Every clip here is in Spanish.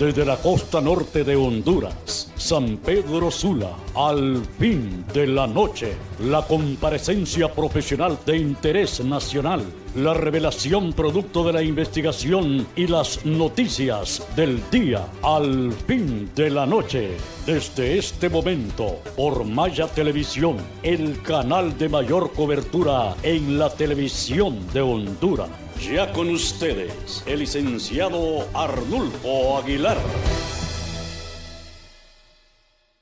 desde la costa norte de Honduras, San Pedro Sula, al fin de la noche, la comparecencia profesional de interés nacional, la revelación producto de la investigación y las noticias del día, al fin de la noche. Desde este momento, por Maya Televisión, el canal de mayor cobertura en la televisión de Honduras. Ya con ustedes, el licenciado Arnulfo Aguilar.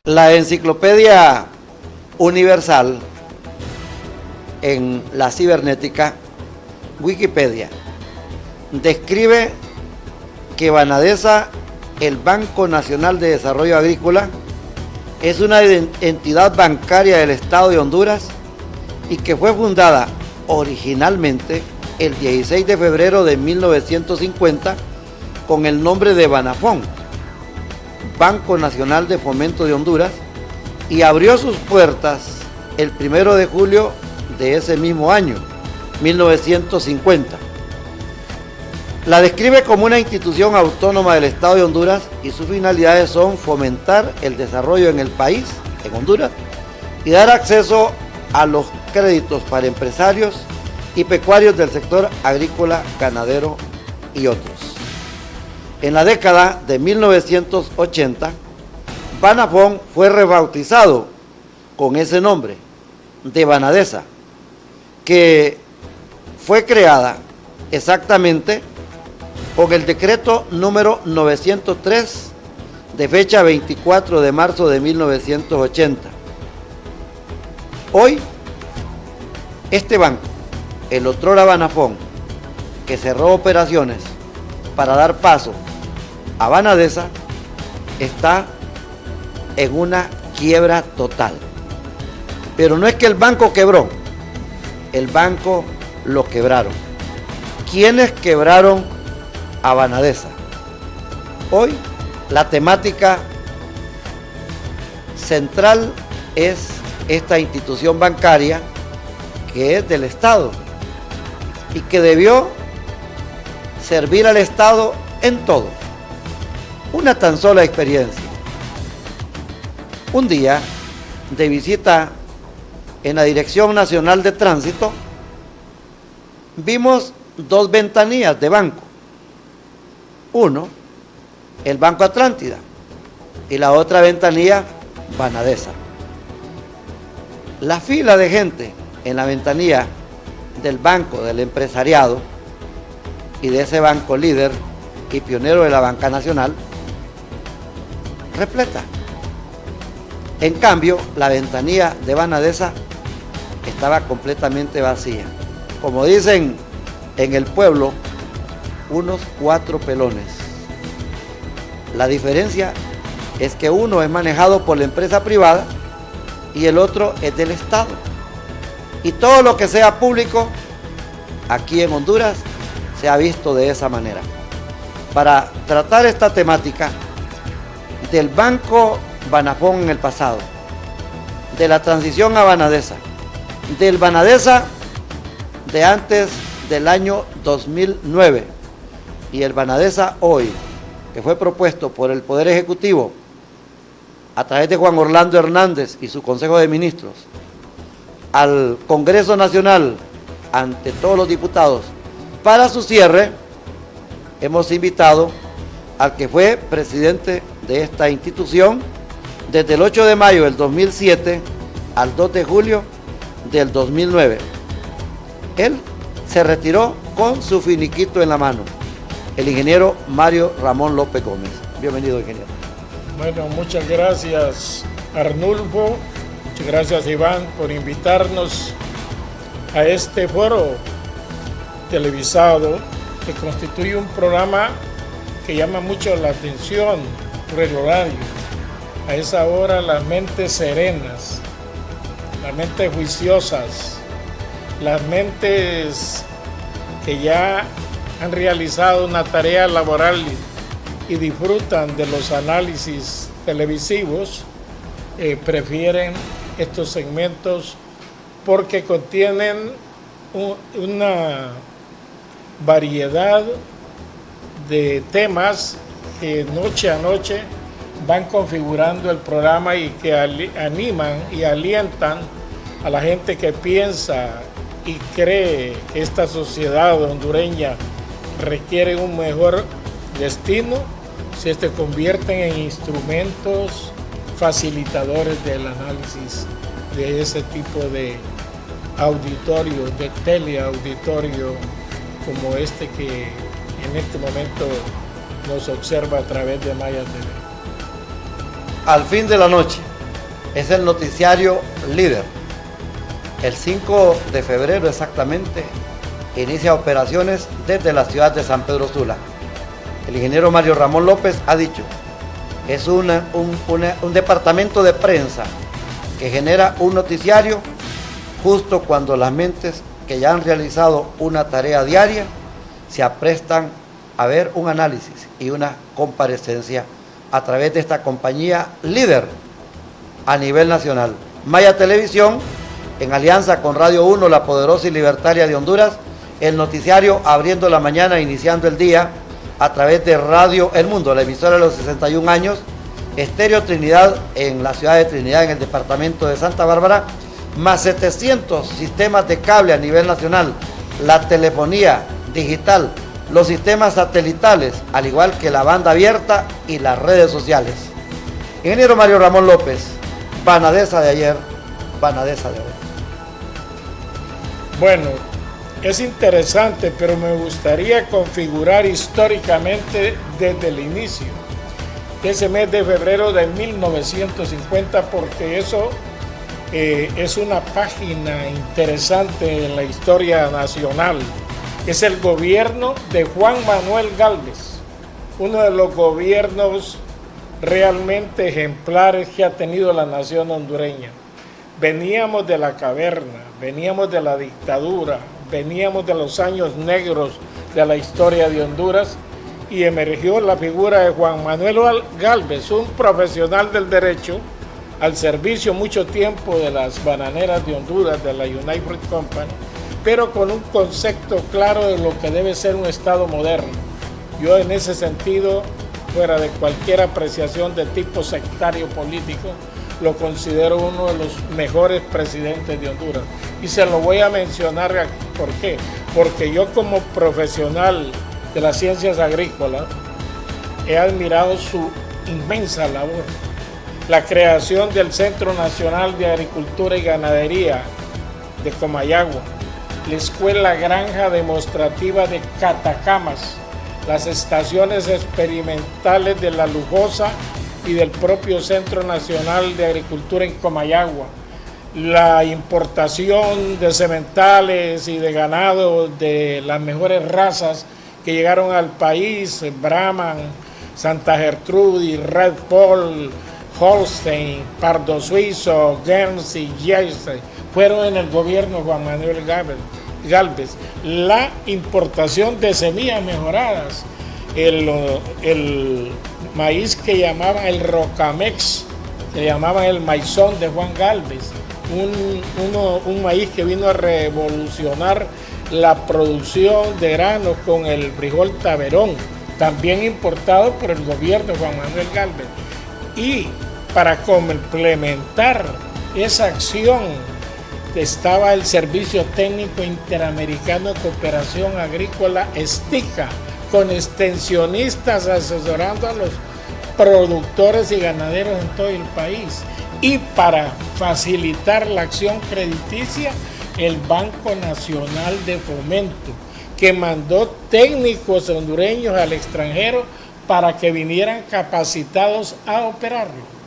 La enciclopedia universal en la cibernética, Wikipedia, describe que Banadesa, el Banco Nacional de Desarrollo Agrícola, es una entidad bancaria del Estado de Honduras y que fue fundada originalmente el 16 de febrero de 1950 con el nombre de Banafón, Banco Nacional de Fomento de Honduras, y abrió sus puertas el 1 de julio de ese mismo año, 1950. La describe como una institución autónoma del Estado de Honduras y sus finalidades son fomentar el desarrollo en el país, en Honduras, y dar acceso a los créditos para empresarios y pecuarios del sector agrícola, ganadero y otros. En la década de 1980, Banafón fue rebautizado con ese nombre, de Banadesa, que fue creada exactamente con el decreto número 903 de fecha 24 de marzo de 1980. Hoy, este banco, el otrora Banafón, que cerró operaciones para dar paso a Banadesa, está en una quiebra total. Pero no es que el banco quebró, el banco lo quebraron. ¿Quiénes quebraron a Banadesa? Hoy la temática central es esta institución bancaria que es del Estado y que debió servir al Estado en todo. Una tan sola experiencia. Un día, de visita en la Dirección Nacional de Tránsito, vimos dos ventanillas de banco. Uno, el Banco Atlántida, y la otra ventanilla, Banadesa. La fila de gente en la ventanilla del banco del empresariado y de ese banco líder y pionero de la banca nacional, repleta. En cambio, la ventanilla de Banadesa estaba completamente vacía. Como dicen en el pueblo, unos 4 pelones. La diferencia es que uno es manejado por la empresa privada y el otro es del Estado. Y todo lo que sea público, aquí en Honduras, se ha visto de esa manera. Para tratar esta temática del Banco Banafón en el pasado, de la transición a Banadesa, del Banadesa de antes del año 2009 y el Banadesa hoy, que fue propuesto por el Poder Ejecutivo a través de Juan Orlando Hernández y su Consejo de Ministros al Congreso Nacional ante todos los diputados para su cierre, hemos invitado al que fue presidente de esta institución desde el 8 de mayo del 2007 al 2 de julio del 2009. Él se retiró con su finiquito en la mano, el ingeniero Mario Ramón López Gómez. Bienvenido, ingeniero. Bueno, muchas gracias, Arnulfo. Muchas gracias, Iván, por invitarnos a este foro televisado que constituye un programa que llama mucho la atención por el horario. A esa hora las mentes serenas, las mentes juiciosas, las mentes que ya han realizado una tarea laboral y disfrutan de los análisis televisivos, prefieren estos segmentos porque contienen una variedad de temas que noche a noche van configurando el programa y que animan y alientan a la gente que piensa y cree que esta sociedad hondureña requiere un mejor destino, se convierten en instrumentos facilitadores del análisis de ese tipo de auditorio, de teleauditorio como este que en este momento nos observa a través de Maya TV. Al fin de la noche es el noticiario líder. El 5 de febrero exactamente inicia operaciones desde la ciudad de San Pedro Sula. El ingeniero Mario Ramón López ha dicho, es un departamento de prensa que genera un noticiario justo cuando las mentes que ya han realizado una tarea diaria se aprestan a ver un análisis y una comparecencia a través de esta compañía líder a nivel nacional. Maya Televisión, en alianza con Radio 1, la poderosa y libertaria de Honduras, el noticiario abriendo la mañana, iniciando el día, a través de Radio El Mundo, la emisora de los 61 años, Estéreo Trinidad en la ciudad de Trinidad, en el departamento de Santa Bárbara, más 700 sistemas de cable a nivel nacional, la telefonía digital, los sistemas satelitales, al igual que la banda abierta y las redes sociales. Ingeniero Mario Ramón López, Banadesa de ayer, Banadesa de hoy. Bueno, es interesante, pero me gustaría configurar históricamente desde el inicio de ese mes de febrero de 1950, porque eso es una página interesante en la historia nacional. Es el gobierno de Juan Manuel Gálvez, uno de los gobiernos realmente ejemplares que ha tenido la nación hondureña. Veníamos de la caverna, veníamos de la dictadura, veníamos de los años negros de la historia de Honduras y emergió la figura de Juan Manuel Gálvez, un profesional del derecho al servicio mucho tiempo de las bananeras de Honduras, de la United Fruit Company, pero con un concepto claro de lo que debe ser un Estado moderno. Yo en ese sentido, fuera de cualquier apreciación de tipo sectario político, lo considero uno de los mejores presidentes de Honduras. Y se lo voy a mencionar aquí. ¿Por qué? Porque yo como profesional de las ciencias agrícolas he admirado su inmensa labor. La creación del Centro Nacional de Agricultura y Ganadería de Comayagua, la Escuela Granja Demostrativa de Catacamas, las estaciones experimentales de La Lujosa y del propio Centro Nacional de Agricultura en Comayagua, la importación de sementales y de ganado de las mejores razas que llegaron al país, Brahman, Santa Gertrudis, Red Bull, Holstein, Pardo Suizo, Guernsey, Jersey, fueron en el gobierno Juan Manuel Gálvez. La importación de semillas mejoradas, el maíz que llamaban el Rocamex, que llamaban el maizón de Juan Gálvez, un maíz que vino a revolucionar la producción de granos con el frijol Taberón, también importado por el gobierno de Juan Manuel Gálvez. Y para complementar esa acción estaba el Servicio Técnico Interamericano de Cooperación Agrícola, STICA, con extensionistas asesorando a los productores y ganaderos en todo el país. Y para facilitar la acción crediticia, el Banco Nacional de Fomento, que mandó técnicos hondureños al extranjero para que vinieran capacitados a operarlo.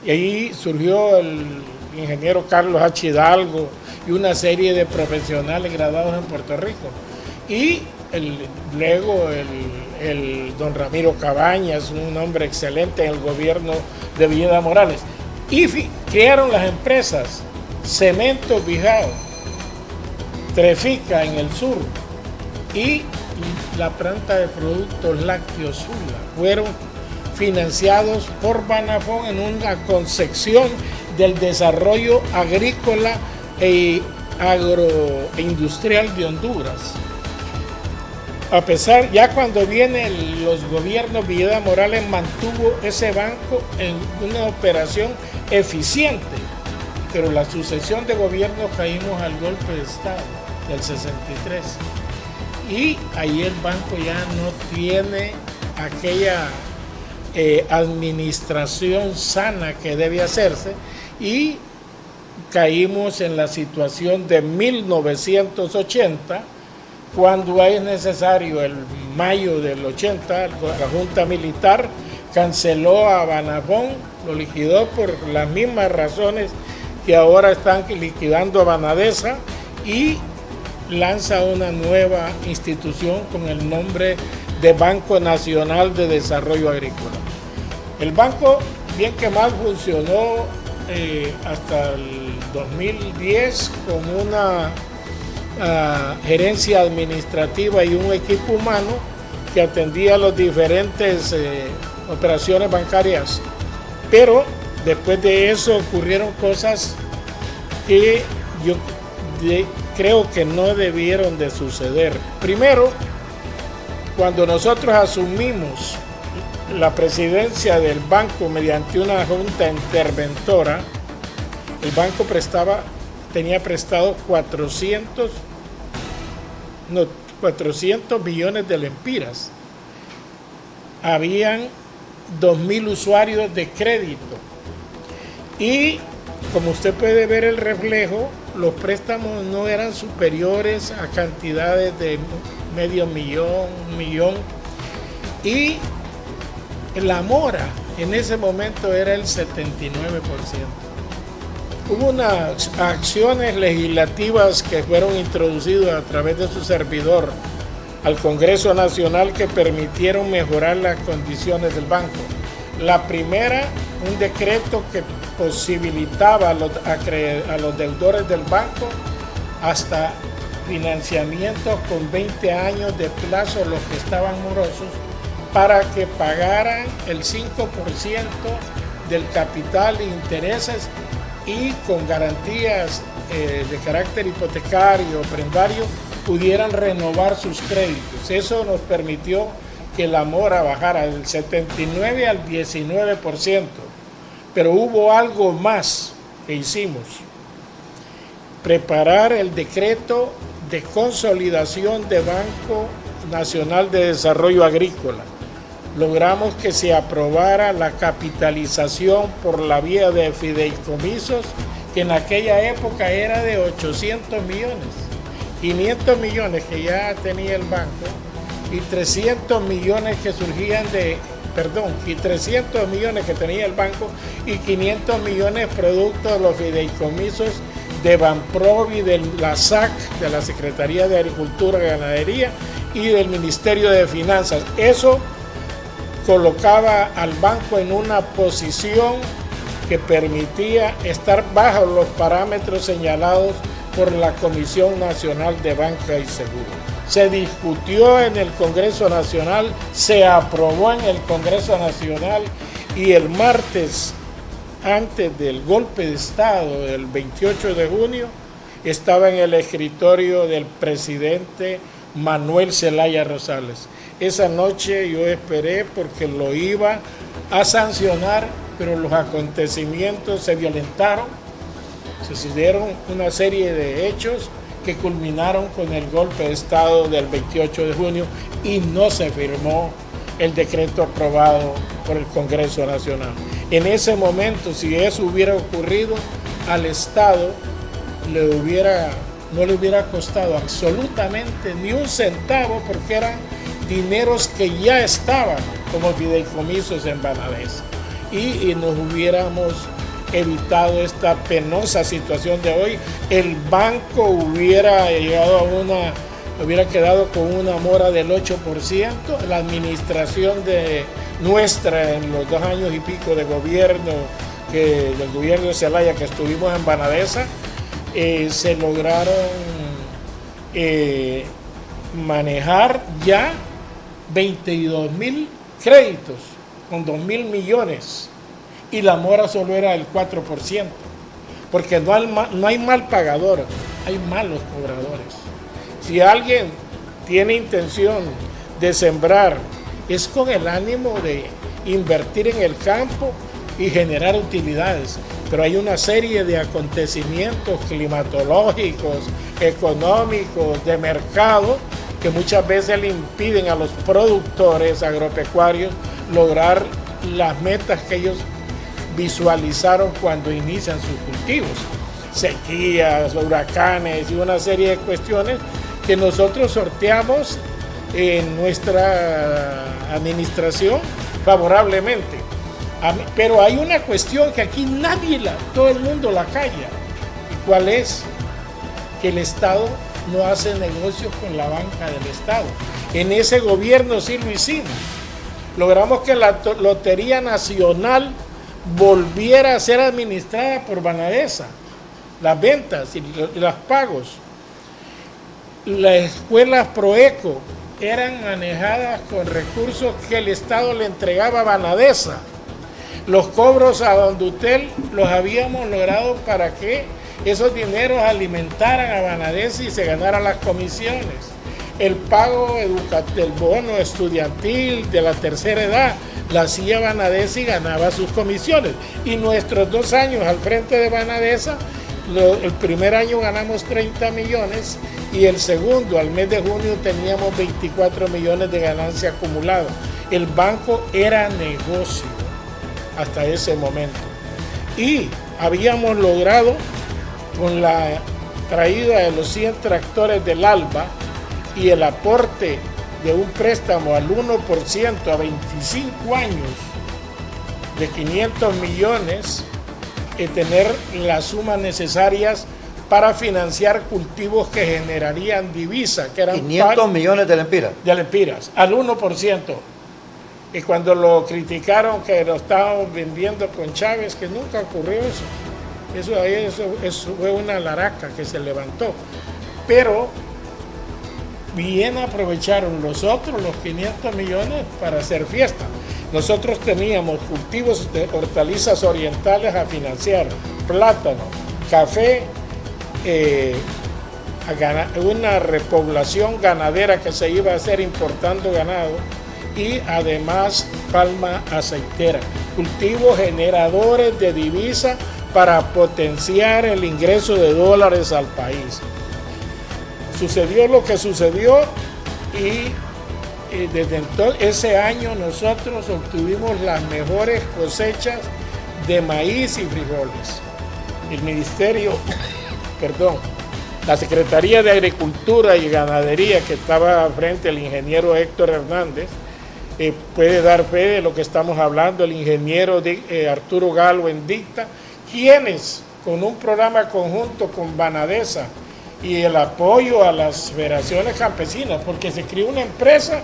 Y ahí surgió el ingeniero Carlos H. Hidalgo y una serie de profesionales graduados en Puerto Rico. Y luego el don Ramiro Cabañas, un hombre excelente en el gobierno de Villeda Morales. Y crearon las empresas Cemento Bijao, Trefica en el sur y la planta de productos lácteos Sula. Fueron financiados por Banafón en una concepción del desarrollo agrícola e agroindustrial de Honduras. A pesar, ya cuando vienen los gobiernos, Villeda Morales mantuvo ese banco en una operación eficiente, pero la sucesión de gobiernos caímos al golpe de Estado del 63 y ahí el banco ya no tiene aquella administración sana que debe hacerse y caímos en la situación de 1980, cuando es necesario, el mayo del 80, la Junta Militar canceló a Banabón, lo liquidó por las mismas razones que ahora están liquidando a Banadesa y lanza una nueva institución con el nombre de Banco Nacional de Desarrollo Agrícola. El banco, bien que mal, funcionó hasta el 2010 con una gerencia administrativa y un equipo humano que atendía las diferentes operaciones bancarias. Pero después de eso ocurrieron cosas que yo creo que no debieron de suceder. Primero, cuando nosotros asumimos la presidencia del banco mediante una junta interventora, el banco tenía prestado 400 millones de lempiras. Habían 2.000 usuarios de crédito. Y como usted puede ver el reflejo, los préstamos no eran superiores a cantidades de medio millón, 1 millón. Y la mora en ese momento era el 79%. Hubo unas acciones legislativas que fueron introducidas a través de su servidor al Congreso Nacional que permitieron mejorar las condiciones del banco. La primera, un decreto que posibilitaba a los deudores del banco hasta financiamientos con 20 años de plazo, los que estaban morosos, para que pagaran el 5% del capital e intereses y con garantías de carácter hipotecario, prendario, pudieran renovar sus créditos. Eso nos permitió que la mora bajara del 79 al 19%. Pero hubo algo más que hicimos: preparar el decreto de consolidación de Banco Nacional de Desarrollo Agrícola. Logramos que se aprobara la capitalización por la vía de fideicomisos, que en aquella época era de 800 millones, 500 millones que ya tenía el banco y 300 millones que surgían y 300 millones que tenía el banco y 500 millones producto de los fideicomisos de Banprovi, de la SAC, de la Secretaría de Agricultura y Ganadería y del Ministerio de Finanzas. Eso colocaba al banco en una posición que permitía estar bajo los parámetros señalados por la Comisión Nacional de Banca y Seguro. Se discutió en el Congreso Nacional, se aprobó en el Congreso Nacional y el martes, antes del golpe de Estado del 28 de junio, estaba en el escritorio del presidente Manuel Zelaya Rosales. Esa noche yo esperé porque lo iba a sancionar, pero los acontecimientos se violentaron, se sucedieron una serie de hechos que culminaron con el golpe de Estado del 28 de junio y no se firmó el decreto aprobado por el Congreso Nacional. En ese momento, si eso hubiera ocurrido, al Estado no le hubiera costado absolutamente ni un centavo, porque eran dineros que ya estaban como fideicomisos en Banadesa y nos hubiéramos evitado esta penosa situación de hoy. El banco hubiera quedado con una mora del 8%, la administración nuestra en los 2 años y pico de gobierno del gobierno de Zelaya que estuvimos en Banadesa, se lograron manejar ya 22.000 créditos con 2.000 millones y la mora solo era el 4%, porque no hay mal pagador, hay malos cobradores. Si alguien tiene intención de sembrar es con el ánimo de invertir en el campo y generar utilidades. Pero hay una serie de acontecimientos climatológicos, económicos, de mercado, que muchas veces le impiden a los productores agropecuarios lograr las metas que ellos visualizaron cuando inician sus cultivos. Sequías, huracanes y una serie de cuestiones que nosotros sorteamos en nuestra administración favorablemente. Pero hay una cuestión que aquí todo el mundo la calla. ¿Y cuál es? Que el Estado no hace negocios con la banca del Estado. En ese gobierno sí lo hicimos. Logramos que la Lotería Nacional volviera a ser administrada por Banadesa. Las ventas y los pagos. Las escuelas Proeco eran manejadas con recursos que el Estado le entregaba a Banadesa. Los cobros a Dondutel los habíamos logrado para que esos dineros alimentaran a Banadesa y se ganaran las comisiones. El pago del bono estudiantil de la tercera edad la hacía Banadesa y ganaba sus comisiones. Y nuestros 2 años al frente de Banadesa, el primer año ganamos 30 millones y el segundo, al mes de junio, teníamos 24 millones de ganancia acumulada. El banco era negocio hasta ese momento. Y habíamos logrado, con la traída de los 100 tractores del ALBA y el aporte de un préstamo al 1% a 25 años de 500 millones, tener las sumas necesarias para financiar cultivos que generarían divisa, que eran 500 millones de lempiras. De lempiras, al 1%. Y cuando lo criticaron que lo estábamos vendiendo con Chávez, que nunca ocurrió eso. Eso fue una laraca que se levantó. Pero bien aprovecharon los 500 millones para hacer fiesta. Nosotros teníamos cultivos de hortalizas orientales a financiar, plátano, café, una repoblación ganadera que se iba a hacer importando ganado y además palma aceitera, cultivos generadores de divisa para potenciar el ingreso de dólares al país. Sucedió lo que sucedió y desde entonces, ese año nosotros obtuvimos las mejores cosechas de maíz y frijoles. La Secretaría de Agricultura y Ganadería, que estaba frente al ingeniero Héctor Hernández, puede dar fe de lo que estamos hablando, el ingeniero Arturo Galo en Dicta, quienes con un programa conjunto con Banadesa y el apoyo a las federaciones campesinas, porque se creó una empresa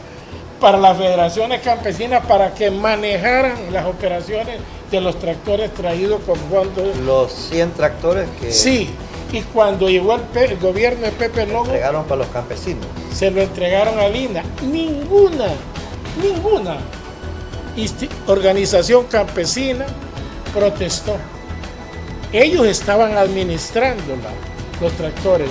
para las federaciones campesinas para que manejaran las operaciones de los tractores traídos con fondos. Los 100 tractores que... Sí, y cuando llegó el gobierno de Pepe Lobo... entregaron para los campesinos. Se lo entregaron a Lina. Ninguna organización campesina protestó. Ellos estaban administrando los tractores.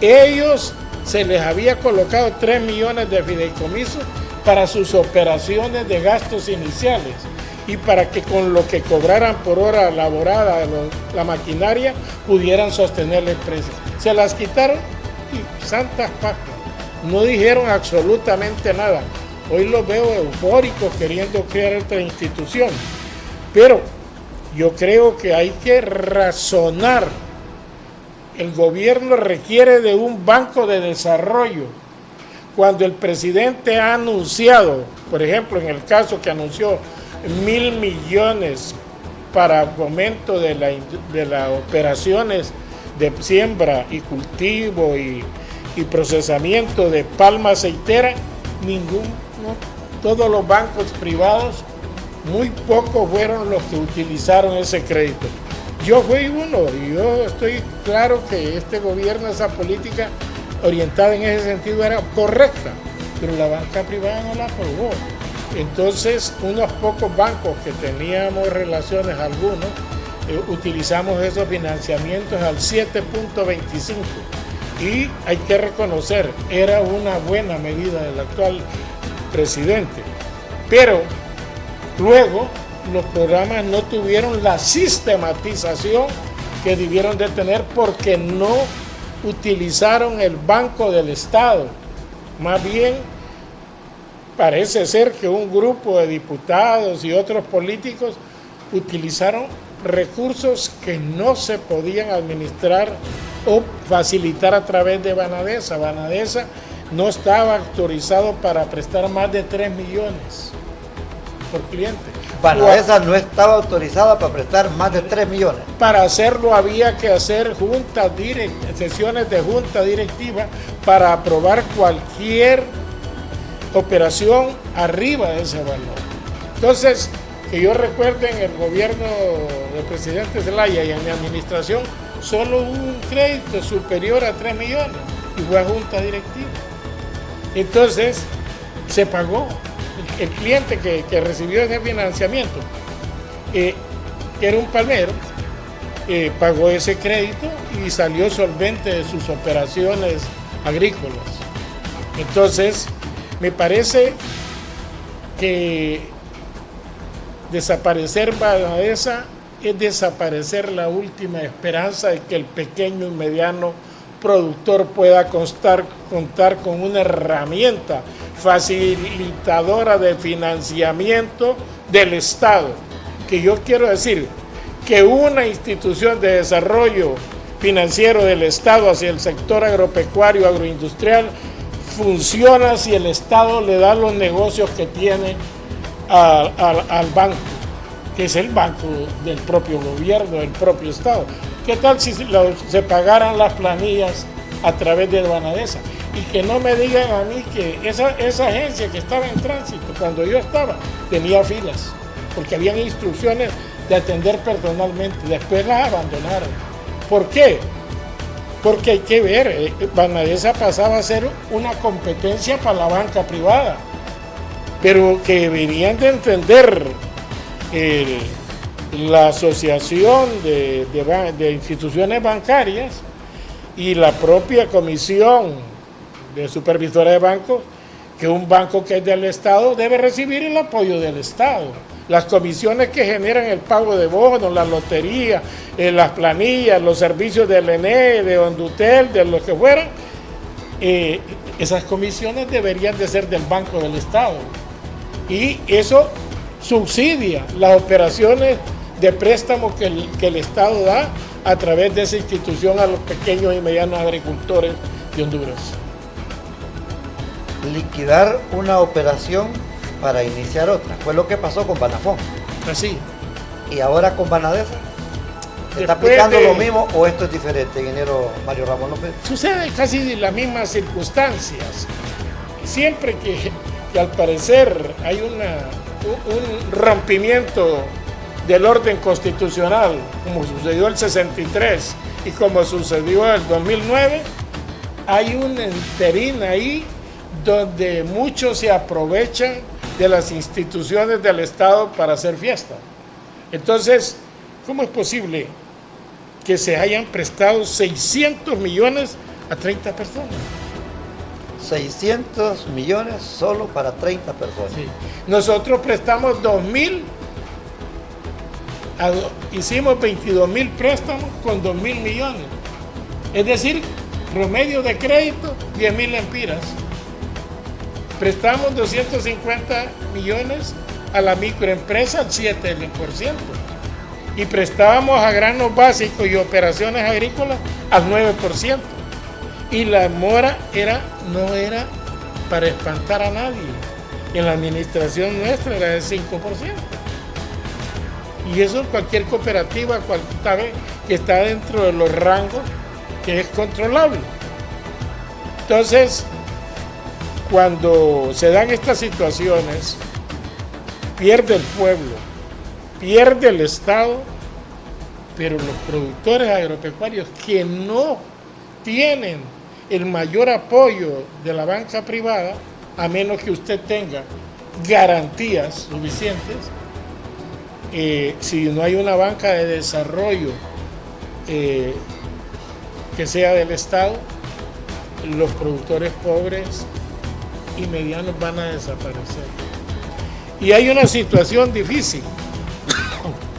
Ellos se les había colocado 3 millones de fideicomisos para sus operaciones de gastos iniciales y para que con lo que cobraran por hora laborada la maquinaria pudieran sostener la empresa. Se las quitaron y santas pascuas. No dijeron absolutamente nada. Hoy los veo eufóricos queriendo crear otra institución. Pero yo creo que hay que razonar. El gobierno requiere de un banco de desarrollo. Cuando el presidente ha anunciado, por ejemplo, en el caso que anunció 1.000 millones para fomento de las operaciones de siembra y cultivo y procesamiento de palma aceitera, todos los bancos privados, muy pocos fueron los que utilizaron ese crédito. Yo fui uno y yo estoy claro que este gobierno, esa política orientada en ese sentido era correcta, pero la banca privada no la aprobó. Entonces, unos pocos bancos que teníamos relaciones, algunos, utilizamos esos financiamientos al 7.25 Y hay que reconocer, era una buena medida del actual presidente. Pero luego los programas no tuvieron la sistematización que debieron de tener porque no utilizaron el Banco del Estado. Más bien, parece ser que un grupo de diputados y otros políticos utilizaron recursos que no se podían administrar o facilitar a través de Banadesa. Banadesa no estaba autorizado para prestar más de 3 millones por cliente. Banadesa no estaba autorizada para prestar más de 3 millones. Para hacerlo había que hacer sesiones de junta directiva para aprobar cualquier operación arriba de ese valor. Entonces, que yo recuerde, en el gobierno del presidente Zelaya y en mi administración, solo hubo un crédito superior a 3 millones y fue a junta directiva. Entonces, se pagó. El cliente que recibió ese financiamiento, que era un palmero, pagó ese crédito y salió solvente de sus operaciones agrícolas. Entonces, me parece que desaparecer Banadesa es desaparecer la última esperanza de que el pequeño y mediano productor pueda contar con una herramienta facilitadora de financiamiento del Estado. Que yo quiero decir que una institución de desarrollo financiero del Estado hacia el sector agropecuario, agroindustrial, funciona si el Estado le da los negocios que tiene al banco, que es el banco del propio gobierno, del propio Estado. ¿Qué tal si se pagaran las planillas a través de Banadesa? Y que no me digan a mí que esa agencia que estaba en tránsito, cuando yo estaba, tenía filas, porque habían instrucciones de atender personalmente, después las abandonaron. ¿Por qué? Porque hay que ver, Banadesa pasaba a ser una competencia para la banca privada, pero que deberían de entender la asociación de instituciones bancarias y la propia comisión de supervisora de bancos, que un banco que es del Estado debe recibir el apoyo del Estado. Las comisiones que generan el pago de bonos, la lotería, las planillas, los servicios del ENE, de Hondutel, de lo que fueran, esas comisiones deberían de ser del Banco del Estado. Y eso subsidia las operaciones de préstamo que el Estado da a través de esa institución a los pequeños y medianos agricultores de Honduras. Liquidar una operación para iniciar otra. Fue lo que pasó con Banafón. Así. ¿Y ahora con Banadesa? ¿Se está Después aplicando lo mismo o esto es diferente, ingeniero Mario Ramón López? Sucede casi las mismas circunstancias. Siempre que al parecer hay un rompimiento del orden constitucional, como sucedió el 63 y como sucedió el 2009, hay un interín ahí donde muchos se aprovechan de las instituciones del Estado para hacer fiesta. Entonces, ¿cómo es posible que se hayan prestado 600 millones a 30 personas? 600 millones solo para 30 personas. Sí. Nosotros prestamos 2.000, hicimos 22.000 préstamos con 2.000 millones. Es decir, promedio de crédito, 10.000 lempiras. Prestamos 250 millones a la microempresa al 7%. Y prestábamos a granos básicos y operaciones agrícolas al 9%. Y la mora no era para espantar a nadie. En la administración nuestra era del 5%. Y eso cualquier cooperativa sabe que está dentro de los rangos que es controlable. Entonces, cuando se dan estas situaciones, pierde el pueblo, pierde el Estado, pero los productores agropecuarios que no tienen el mayor apoyo de la banca privada, a menos que usted tenga garantías suficientes, si no hay una banca de desarrollo que sea del Estado, los productores pobres y medianos van a desaparecer. Y hay una situación difícil.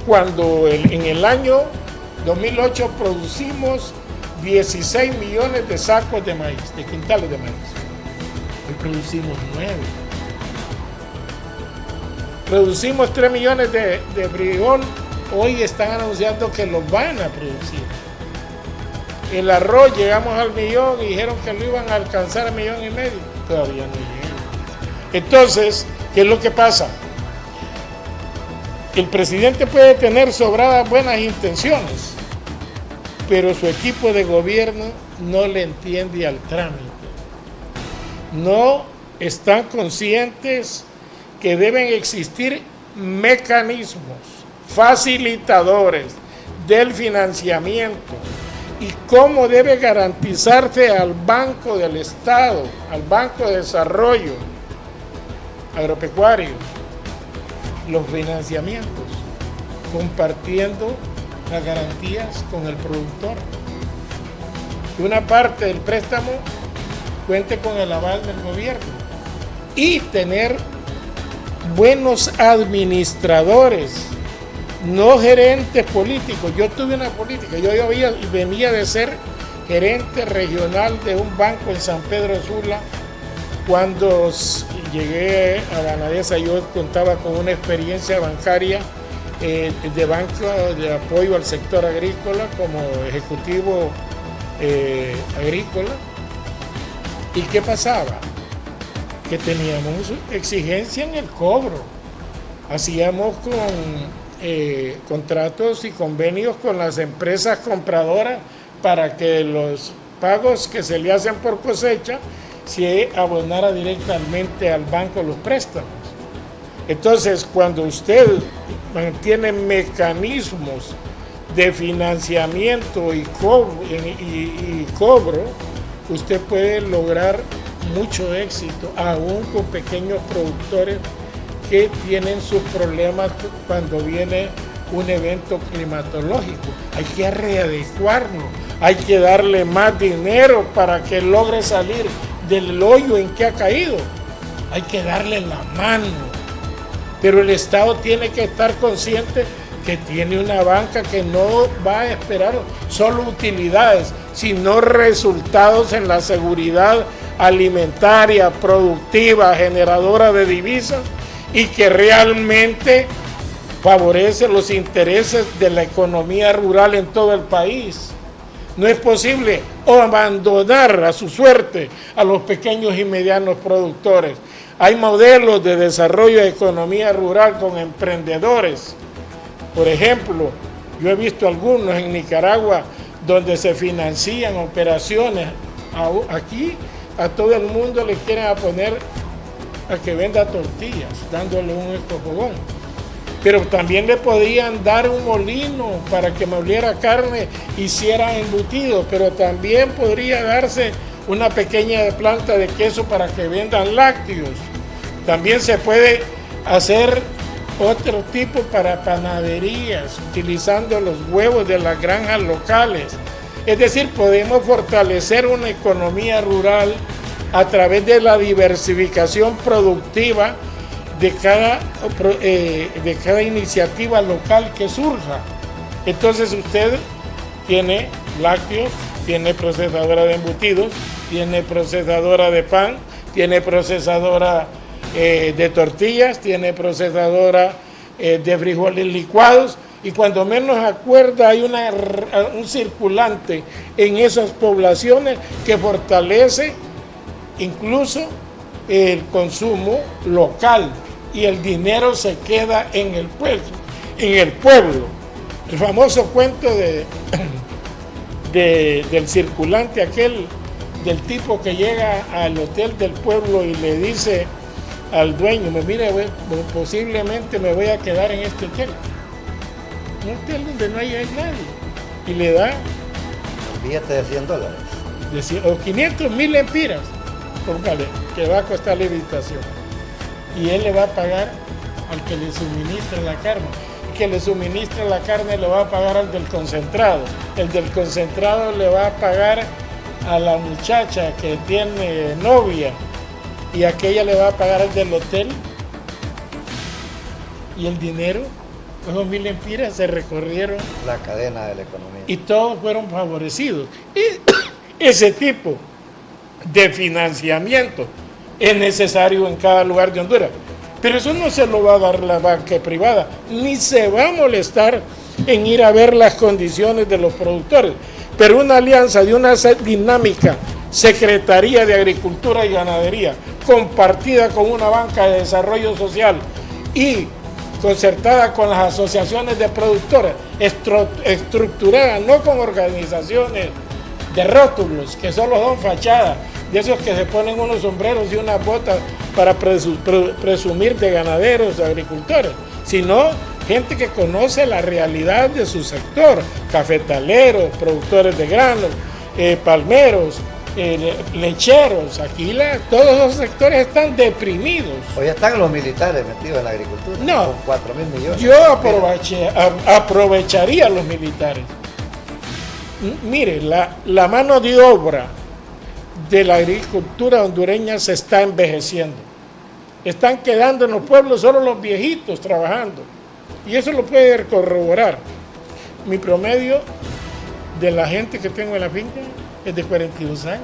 Cuando en el año 2008 producimos 16 millones de sacos de maíz, de quintales de maíz. Hoy producimos 9. Producimos 3 millones de frijol, hoy están anunciando que los van a producir. El arroz llegamos al 1.000.000 y dijeron que lo iban a alcanzar a 1,5 millones, todavía no llega. Entonces, ¿qué es lo que pasa? El presidente puede tener sobradas buenas intenciones, pero su equipo de gobierno no le entiende al trámite. No están conscientes que deben existir mecanismos facilitadores del financiamiento y cómo debe garantizarse al Banco del Estado, al Banco de Desarrollo Agropecuario, los financiamientos, compartiendo las garantías con el productor. Que una parte del préstamo cuente con el aval del gobierno y tener buenos administradores, no gerentes políticos. Yo tuve una política, yo venía de ser gerente regional de un banco en San Pedro Sula. Cuando llegué a la Nadesa, yo contaba con una experiencia bancaria de banco de apoyo al sector agrícola como ejecutivo agrícola. ¿Y qué pasaba? Que teníamos exigencia en el cobro. Hacíamos contratos y convenios con las empresas compradoras para que los pagos que se le hacen por cosecha se abonara directamente al banco los préstamos. Entonces, cuando usted mantiene mecanismos de financiamiento y cobro, usted puede lograr mucho éxito, aún con pequeños productores que tienen sus problemas cuando viene un evento climatológico. Hay que readecuarlo, hay que darle más dinero para que logre salir del hoyo en que ha caído. Hay que darle la mano, pero el Estado tiene que estar consciente que tiene una banca que no va a esperar solo utilidades, sino resultados en la seguridad alimentaria, productiva, generadora de divisas y que realmente favorece los intereses de la economía rural en todo el país. No es posible abandonar a su suerte a los pequeños y medianos productores. Hay modelos de desarrollo de economía rural con emprendedores. Por ejemplo, yo he visto algunos en Nicaragua donde se financian operaciones. Aquí a todo el mundo le quieren poner a que venda tortillas, dándole un escopogón. Pero también le podían dar un molino para que moliera carne, hiciera embutidos, pero también podría darse una pequeña planta de queso para que vendan lácteos. También se puede hacer otro tipo para panaderías, utilizando los huevos de las granjas locales. Es decir, podemos fortalecer una economía rural a través de la diversificación productiva de cada iniciativa local que surja. Entonces usted tiene lácteos, tiene procesadora de embutidos, tiene procesadora de pan, tiene procesadora de tortillas, tiene procesadora de frijoles licuados, y cuando menos acuerda hay un circulante en esas poblaciones que fortalece incluso el consumo local, y el dinero se queda en el pueblo. El famoso cuento del circulante aquel, del tipo que llega al hotel del pueblo y le dice al dueño: mire, posiblemente me voy a quedar en este hotel. Un hotel donde no hay nadie. Y le da un billete de $100. O 500,000 lempiras, póngale, que va a costar la habitación. Y él le va a pagar al que le suministra la carne. El que le suministra la carne le va a pagar al del concentrado. El del concentrado le va a pagar a la muchacha que tiene novia y aquella le va a pagar el del hotel y el dinero, esos 1.000 empiras se recorrieron La cadena de la economía. y todos fueron favorecidos. Y ese tipo de financiamiento es necesario en cada lugar de Honduras, pero eso no se lo va a dar la banca privada, ni se va a molestar en ir a ver las condiciones de los productores, pero una alianza de una dinámica Secretaría de Agricultura y Ganadería compartida con una banca de desarrollo social y concertada con las asociaciones de productores, estructurada no con organizaciones de rótulos que solo son fachadas, de esos que se ponen unos sombreros y unas botas para presumir de ganaderos, de agricultores, sino gente que conoce la realidad de su sector, cafetaleros, productores de granos, palmeros, lecheros. Aquí todos los sectores están deprimidos. Hoy están los militares metidos en la agricultura, No, con 4.000 millones. yo aprovecharía a los militares. Mire, la mano de obra de la agricultura hondureña se está envejeciendo. Están quedando en los pueblos solo los viejitos trabajando. Y eso lo puede corroborar. Mi promedio de la gente que tengo en la finca es de 42 años.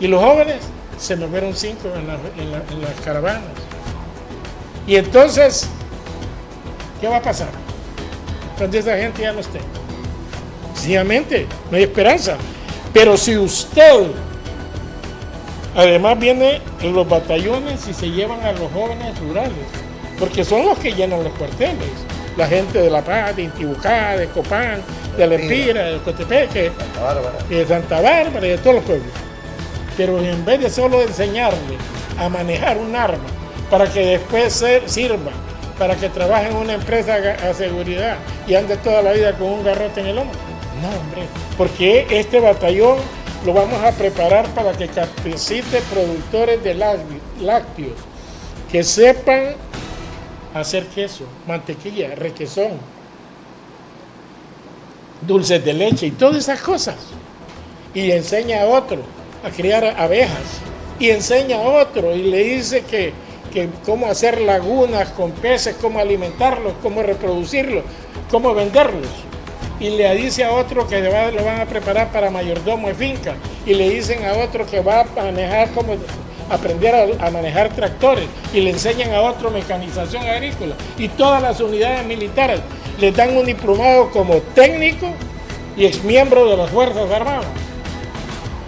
Y los jóvenes se me fueron 5 en las caravanas. Y entonces, ¿qué va a pasar cuando esa gente ya no esté? Sencillamente, no hay esperanza. Pero si usted, además viene en los batallones y se llevan a los jóvenes rurales, porque son los que llenan los cuarteles, la gente de La Paz, de Intibucá, de Copán, de Alempira, de Cotepeque, de Santa Bárbara y de todos los pueblos. Pero en vez de solo enseñarle a manejar un arma para que después sirva, para que trabaje en una empresa a seguridad y ande toda la vida con un garrote en el hombro, no, hombre, porque este batallón lo vamos a preparar para que capacite productores de lácteos que sepan hacer queso, mantequilla, requesón, dulces de leche y todas esas cosas. Y enseña a otro a criar abejas. Y enseña a otro y le dice que cómo hacer lagunas con peces, cómo alimentarlos, cómo reproducirlos, cómo venderlos. Y le dice a otro que lo van a preparar para mayordomo de finca. Y le dicen a otro que va a manejar cómo aprender a manejar tractores. Y le enseñan a otro mecanización agrícola. Y todas las unidades militares les dan un diplomado como técnico y exmiembro de las Fuerzas Armadas.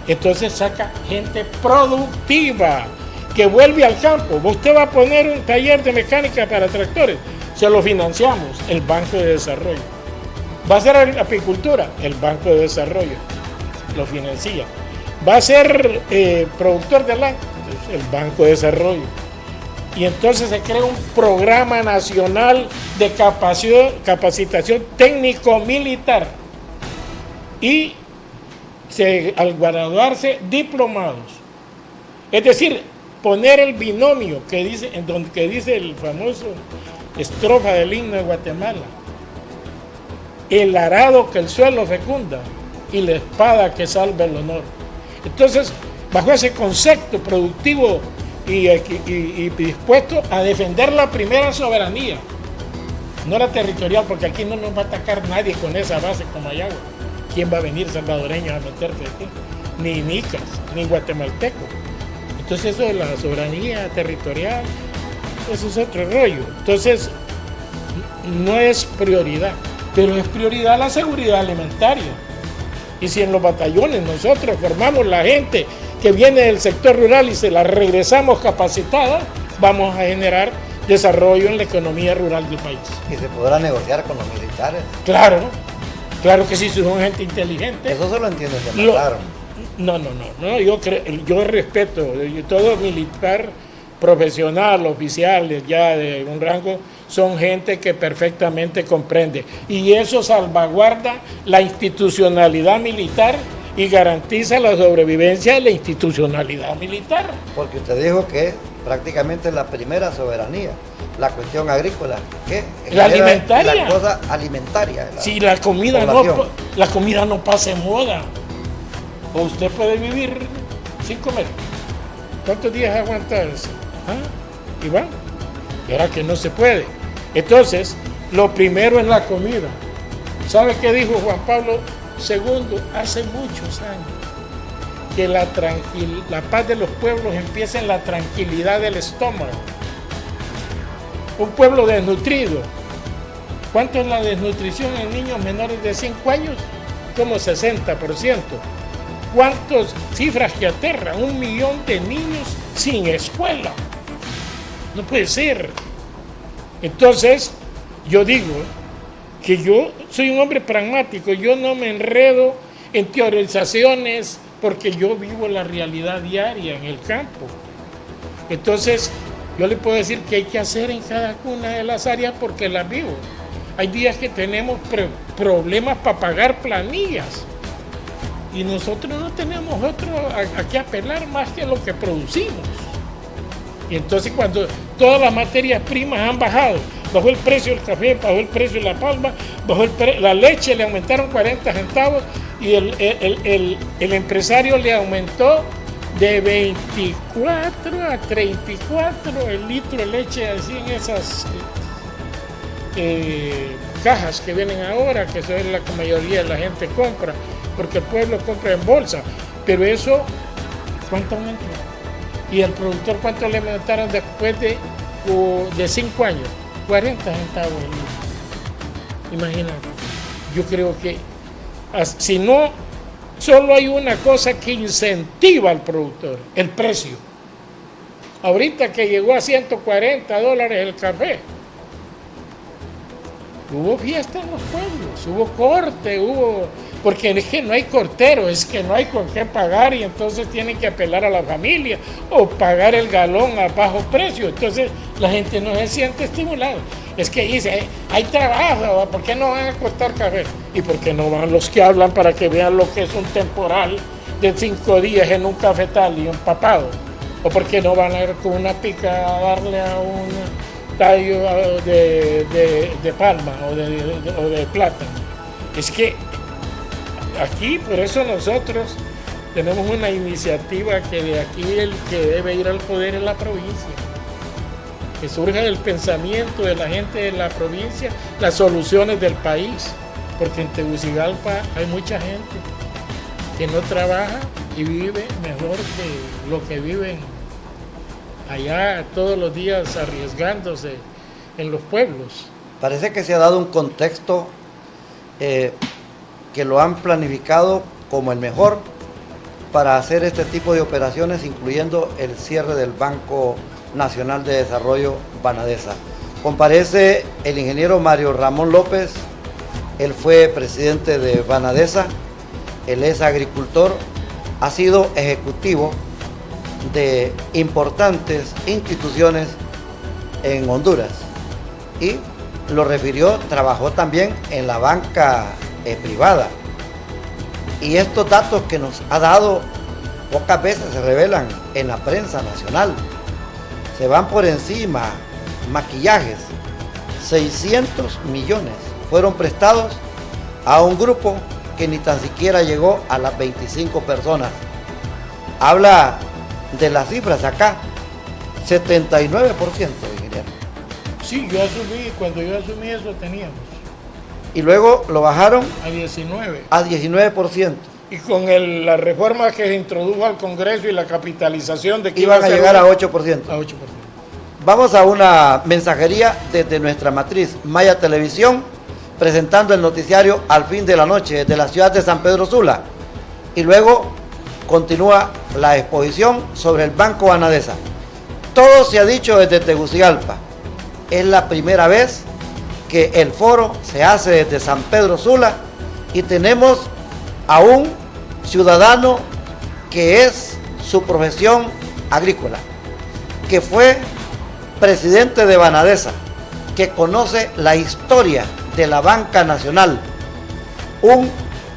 Entonces saca gente productiva que vuelve al campo. Usted va a poner un taller de mecánica para tractores, se lo financiamos, el Banco de Desarrollo. Va a ser apicultura, el Banco de Desarrollo lo financia. Va a ser productor de lácteos, el Banco de Desarrollo. Y entonces se crea un programa nacional de capacitación técnico-militar. Y al graduarse, diplomados. Es decir, poner el binomio que dice el famoso estrofa del himno de Guatemala: el arado que el suelo fecunda y la espada que salva el honor. Entonces, bajo ese concepto productivo y dispuesto a defender la primera soberanía, no la territorial, porque aquí no nos va a atacar nadie con esa base como Mayagua. ¿Quién va a venir salvadoreño a meterse aquí? Ni nicas, ni guatemalteco. Entonces eso de la soberanía territorial, eso es otro rollo. Entonces, no es prioridad, pero es prioridad la seguridad alimentaria. Y si en los batallones nosotros formamos la gente que viene del sector rural y se la regresamos capacitada, vamos a generar desarrollo en la economía rural del país. Y se podrá negociar con los militares. Claro que sí, son gente inteligente. Eso se lo entiende, claro. No, yo respeto, todo militar profesional, oficiales ya de un rango, son gente que perfectamente comprende. Y eso salvaguarda la institucionalidad militar y garantiza la sobrevivencia de la institucionalidad militar. Porque usted dijo que prácticamente la primera soberanía, la cuestión agrícola, ¿qué? La alimentaria. La cosa alimentaria. Si la comida no pasa en moda. o usted puede vivir sin comer. ¿Cuántos días aguanta eso? ¿Ah? Iván, era que no se puede. Entonces, lo primero es la comida. ¿Sabe qué dijo Juan Pablo II hace muchos años? Que la paz de los pueblos empieza en la tranquilidad del estómago. Un pueblo desnutrido. ¿Cuánto es la desnutrición en niños menores de 5 años? Como 60%. ¿Cuántas cifras que aterran? 1 millón de niños sin escuela. No puede ser. Entonces, yo digo que yo soy un hombre pragmático. Yo no me enredo en teorizaciones porque yo vivo la realidad diaria en el campo. Entonces, yo le puedo decir qué hay que hacer en cada una de las áreas porque las vivo. Hay días que tenemos problemas para pagar planillas y nosotros no tenemos otro a qué apelar más que lo que producimos. Y entonces cuando todas las materias primas han bajado, bajó el precio del café, bajó el precio de la palma, bajó la leche, le aumentaron 40 centavos y el empresario le aumentó de 24 a 34 el litro de leche así en esas cajas que vienen ahora, que eso es la mayoría de la gente compra, porque el pueblo compra en bolsa. Pero eso, ¿cuánto aumentó? Y el productor, ¿cuánto le aumentaron después de 5 años? 40 centavos el litro. Imagínate. Yo creo que si no, solo hay una cosa que incentiva al productor, el precio. Ahorita que llegó a $140 el café, hubo fiesta en los pueblos, hubo corte, porque es que no hay cortero, es que no hay con qué pagar y entonces tienen que apelar a la familia o pagar el galón a bajo precio. Entonces la gente no se siente estimulada. Es que dice, hay trabajo, ¿por qué no van a cortar café? ¿Y por qué no van los que hablan para que vean lo que es un temporal de 5 días en un cafetal y un papado? ¿O por qué no van a ir con una pica a darle a un tallo de palma o de plátano? Es que aquí, por eso nosotros tenemos una iniciativa que de aquí el que debe ir al poder es la provincia. Que surja del pensamiento de la gente de la provincia las soluciones del país, porque en Tegucigalpa hay mucha gente que no trabaja y vive mejor que lo que viven allá todos los días arriesgándose en los pueblos. Parece que se ha dado un contexto que lo han planificado como el mejor para hacer este tipo de operaciones, incluyendo el cierre del Banco Nacional de Desarrollo Banadesa. Comparece el ingeniero Mario Ramón López. Él fue presidente de Banadesa, él es agricultor, ha sido ejecutivo de importantes instituciones en Honduras y lo refirió, trabajó también en la banca privada. Y estos datos que nos ha dado pocas veces se revelan en la prensa nacional. Se van por encima, maquillajes. 600 millones fueron prestados a un grupo que ni tan siquiera llegó a las 25 personas. Habla de las cifras acá, 79%, ingeniero. Sí, cuando yo asumí eso teníamos. Y luego lo bajaron a 19%. A 19%. Y con la reforma que se introdujo al Congreso y la capitalización de que iban a llegar a 8%. A 8%. Vamos a una mensajería desde nuestra matriz Maya Televisión, presentando el noticiario Al Fin de la Noche desde la ciudad de San Pedro Sula. Y luego continúa la exposición sobre el Banco Banadesa. Todo se ha dicho desde Tegucigalpa. Es la primera vez que el foro se hace desde San Pedro Sula y tenemos a un ciudadano que es su profesión agrícola, que fue presidente de Banadesa, que conoce la historia de la banca nacional, un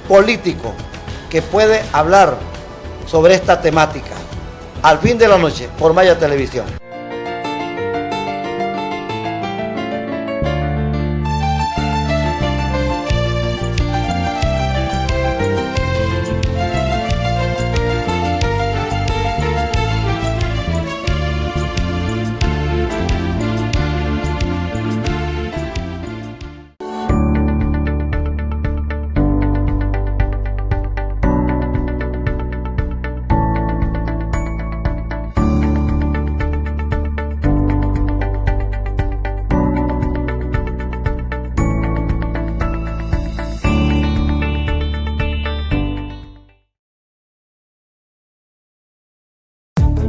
político que puede hablar sobre esta temática. Al Fin de la Noche por Maya Televisión.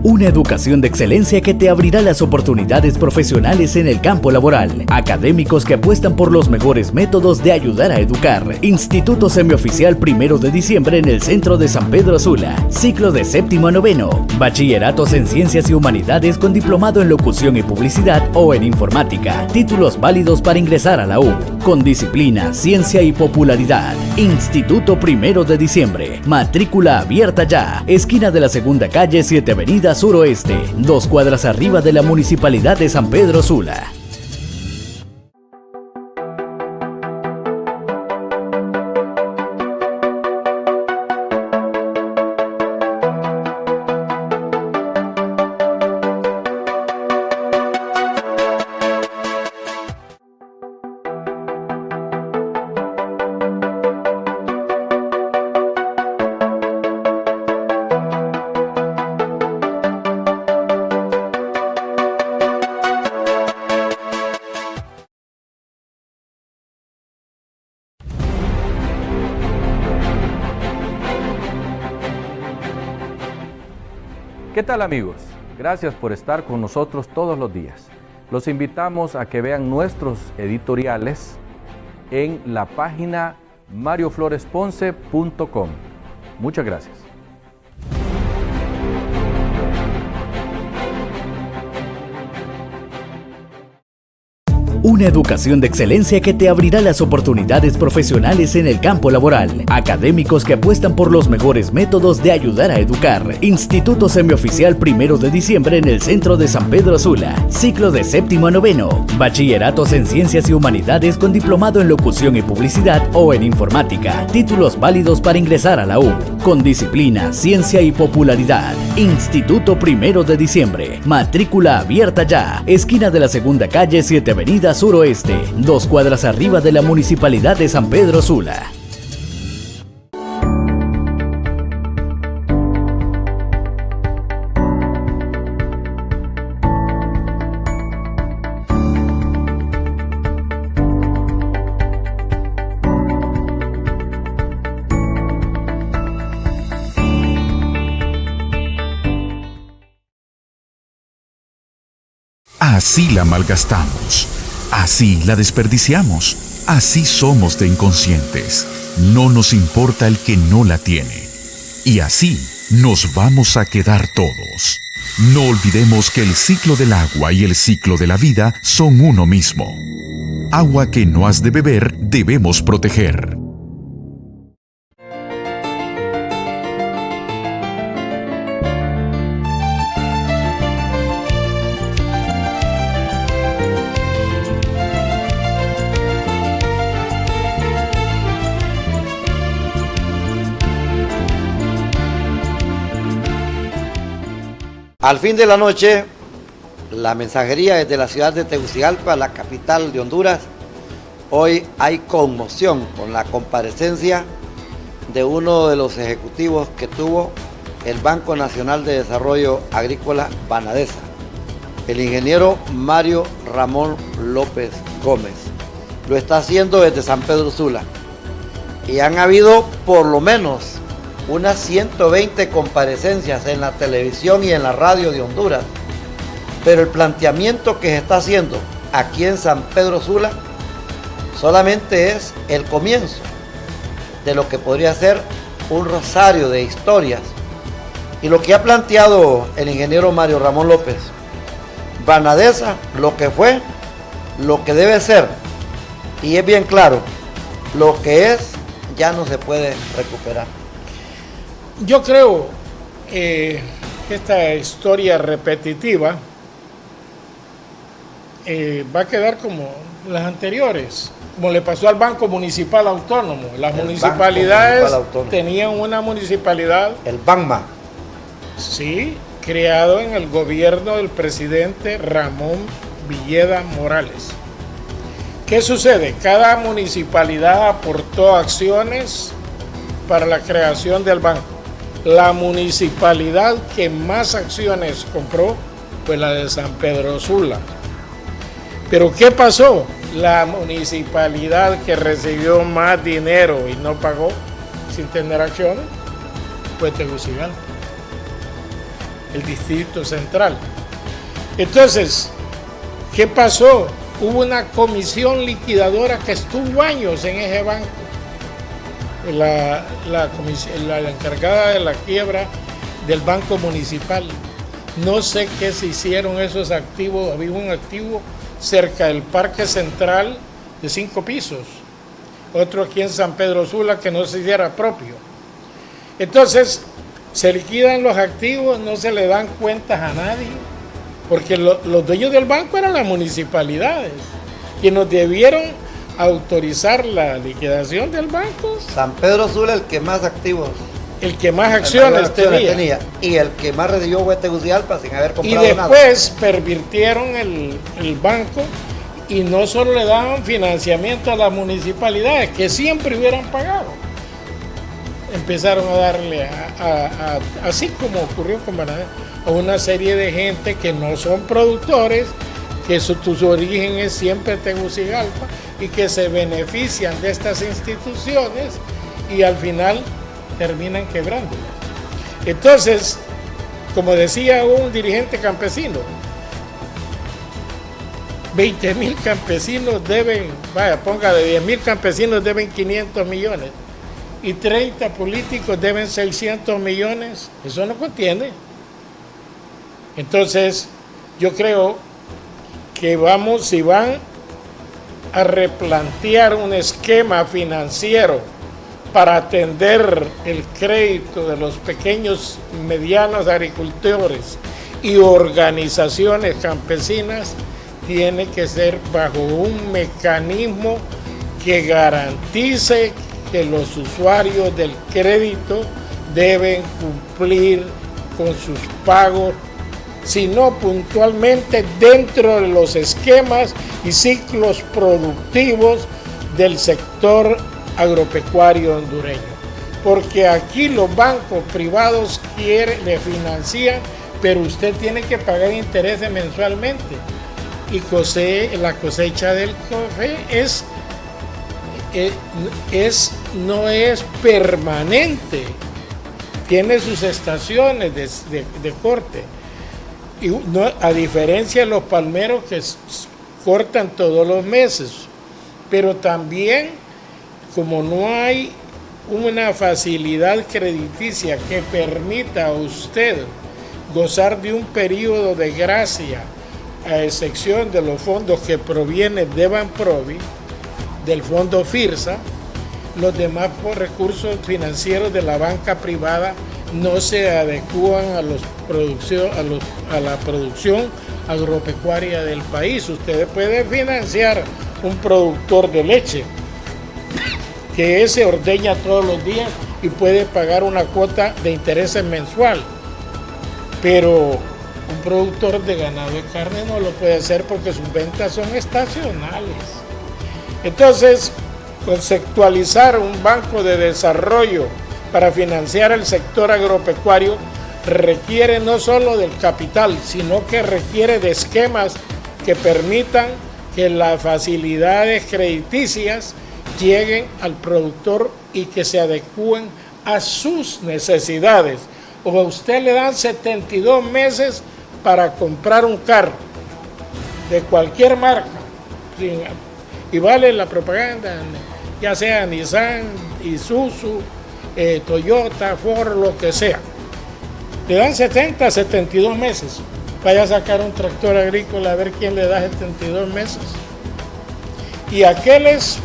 Una educación de excelencia que te abrirá las oportunidades profesionales en el campo laboral. Académicos que apuestan por los mejores métodos de ayudar a educar. Instituto Semioficial 1 de diciembre en el centro de San Pedro Sula. Ciclo de 7º a 9º. Bachilleratos en Ciencias y Humanidades con diplomado en Locución y Publicidad o en Informática. Títulos válidos para ingresar a la U. Con disciplina, ciencia y popularidad. Instituto 1 de diciembre. Matrícula abierta ya. Esquina de la Segunda Calle, 7 Avenida Suroeste. 2 cuadras arriba de la Municipalidad de San Pedro Sula. ¿Qué tal, amigos? Gracias por estar con nosotros todos los días. Los invitamos a que vean nuestros editoriales en la página mariofloresponce.com. Muchas gracias. Una educación de excelencia que te abrirá las oportunidades profesionales en el campo laboral. Académicos que apuestan por los mejores métodos de ayudar a educar. Instituto Semioficial 1 de diciembre en el centro de San Pedro Sula. Ciclo de 7º a 9º. Bachilleratos en Ciencias y Humanidades con diplomado en Locución y Publicidad o en Informática. Títulos válidos para ingresar a la U. Con disciplina, ciencia y popularidad. Instituto 1 de diciembre. Matrícula abierta ya. Esquina de la Segunda Calle, 7 Avenida Suroeste. 2 cuadras arriba de la Municipalidad de San Pedro Sula. Así la malgastamos, así la desperdiciamos, así somos de inconscientes. No nos importa el que no la tiene. Y así nos vamos a quedar todos. No olvidemos que el ciclo del agua y el ciclo de la vida son uno mismo. Agua que no has de beber debemos proteger. Al fin de la noche, la mensajería desde la ciudad de Tegucigalpa, la capital de Honduras, hoy hay conmoción con la comparecencia de uno de los ejecutivos que tuvo el Banco Nacional de Desarrollo Agrícola Banadesa, el ingeniero Mario Ramón López Gómez. Lo está haciendo desde San Pedro Sula. Y han habido por lo menos unas 120 comparecencias en la televisión y en la radio de Honduras. Pero el planteamiento que se está haciendo aquí en San Pedro Sula solamente es el comienzo de lo que podría ser un rosario de historias. Y lo que ha planteado el ingeniero Mario Ramón López, Banadesa, lo que fue, lo que debe ser, y es bien claro, lo que es ya no se puede recuperar. Yo creo que esta historia repetitiva va a quedar como las anteriores, como le pasó al Banco Municipal Autónomo. Las municipalidades tenían una municipalidad, el BANMA, sí, creado en el gobierno del presidente Ramón Villeda Morales. ¿Qué sucede? Cada municipalidad aportó acciones para la creación del banco. La municipalidad que más acciones compró fue la de San Pedro Sula. Pero ¿qué pasó? La municipalidad que recibió más dinero y no pagó sin tener acciones fue Tegucigalpa. el Distrito Central. Entonces, ¿qué pasó? Hubo una comisión liquidadora que estuvo años en ese banco. La encargada de la quiebra del Banco Municipal. No sé qué se hicieron esos activos. Había un activo cerca del Parque Central de 5 pisos. Otro aquí en San Pedro Sula que no se hiciera propio. Entonces, se liquidan los activos, no se le dan cuentas a nadie, porque los dueños del banco eran las municipalidades, quienes debieron autorizar la liquidación del banco. San Pedro Sula el que más activos, el que más acciones tenía. Y el que más recibió fue Tegucigalpa sin haber comprado nada. Y después nada. Pervirtieron el banco y no solo le daban financiamiento a las municipalidades, que siempre hubieran pagado. Empezaron a darle, así como ocurrió con Banamex, a una serie de gente que no son productores, que su origen es siempre Tegucigalpa y que se benefician de estas instituciones y al final terminan quebrándolas. Entonces, como decía un dirigente campesino, 20,000 campesinos deben, ponga de 10,000 campesinos deben 500 millones y 30 políticos deben 600 millones, eso no contiene. Entonces, yo creo que si van a replantear un esquema financiero para atender el crédito de los pequeños y medianos agricultores y organizaciones campesinas, tiene que ser bajo un mecanismo que garantice que los usuarios del crédito deben cumplir con sus pagos, sino puntualmente dentro de los esquemas y ciclos productivos del sector agropecuario hondureño. Porque aquí los bancos privados le financian, pero usted tiene que pagar intereses mensualmente. Y la cosecha del café no es permanente, tiene sus estaciones de corte. Y a diferencia de los palmeros que cortan todos los meses, pero también como no hay una facilidad crediticia que permita a usted gozar de un periodo de gracia, a excepción de los fondos que provienen de Banprovi, del fondo FIRSA, los demás recursos financieros de la banca privada no se adecúan a la producción agropecuaria del país. Usted puede financiar un productor de leche que se ordeña todos los días y puede pagar una cuota de intereses mensual, pero un productor de ganado de carne no lo puede hacer porque sus ventas son estacionales. Entonces, conceptualizar un banco de desarrollo para financiar el sector agropecuario requiere no solo del capital, sino que requiere de esquemas que permitan que las facilidades crediticias lleguen al productor y que se adecúen a sus necesidades. O a usted le dan 72 meses para comprar un carro de cualquier marca y vale la propaganda, ya sea Nissan, Isuzu, Toyota, Ford, lo que sea. Le dan 70, 72 meses. Vaya a sacar un tractor agrícola a ver quién le da 72 meses. Y aquellos,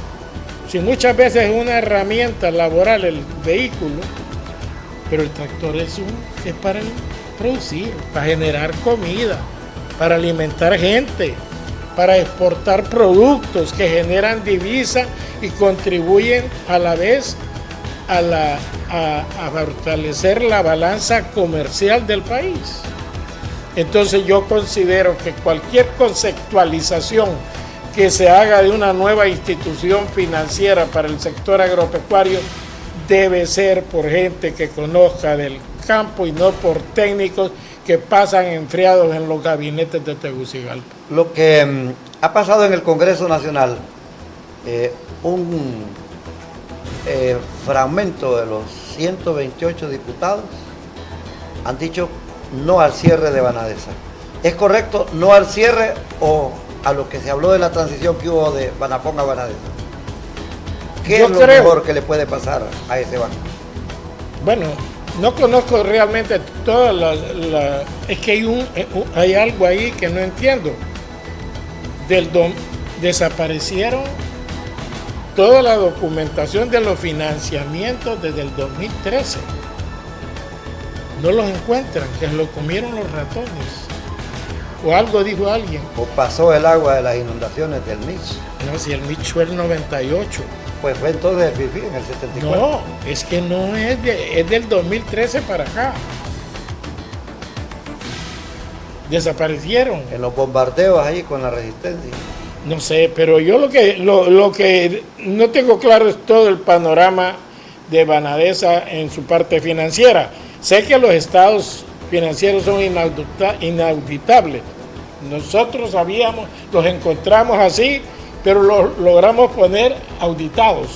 si muchas veces es una herramienta laboral el vehículo, pero el tractor es para producir, para generar comida, para alimentar gente, para exportar productos que generan divisa y contribuyen a la vez a fortalecer la balanza comercial del país. Entonces yo considero que cualquier conceptualización que se haga de una nueva institución financiera para el sector agropecuario debe ser por gente que conozca del campo y no por técnicos que pasan enfriados en los gabinetes de Tegucigalpa. Lo que ha pasado en el Congreso Nacional, un fragmento de los 128 diputados han dicho no al cierre de Banadesa. ¿Es correcto no al cierre o a lo que se habló de la transición que hubo de Banapón a Banadesa? ¿Qué es lo mejor que le puede pasar a ese banco? Bueno, no conozco realmente todas es que hay algo ahí que no entiendo. Desaparecieron toda la documentación de los financiamientos desde el 2013. No los encuentran, que lo comieron los ratones. O algo dijo alguien. O pasó el agua de las inundaciones del Mitch. No, si el Mitch fue el 98. Pues fue entonces el FIFI en el 74. No, es que no es, es del 2013 para acá. Desaparecieron. En los bombardeos ahí con la resistencia. No sé, pero yo lo que no tengo claro es todo el panorama de Banadesa en su parte financiera. Sé que los estados financieros son inauditables. Nosotros los encontramos así, pero los logramos poner auditados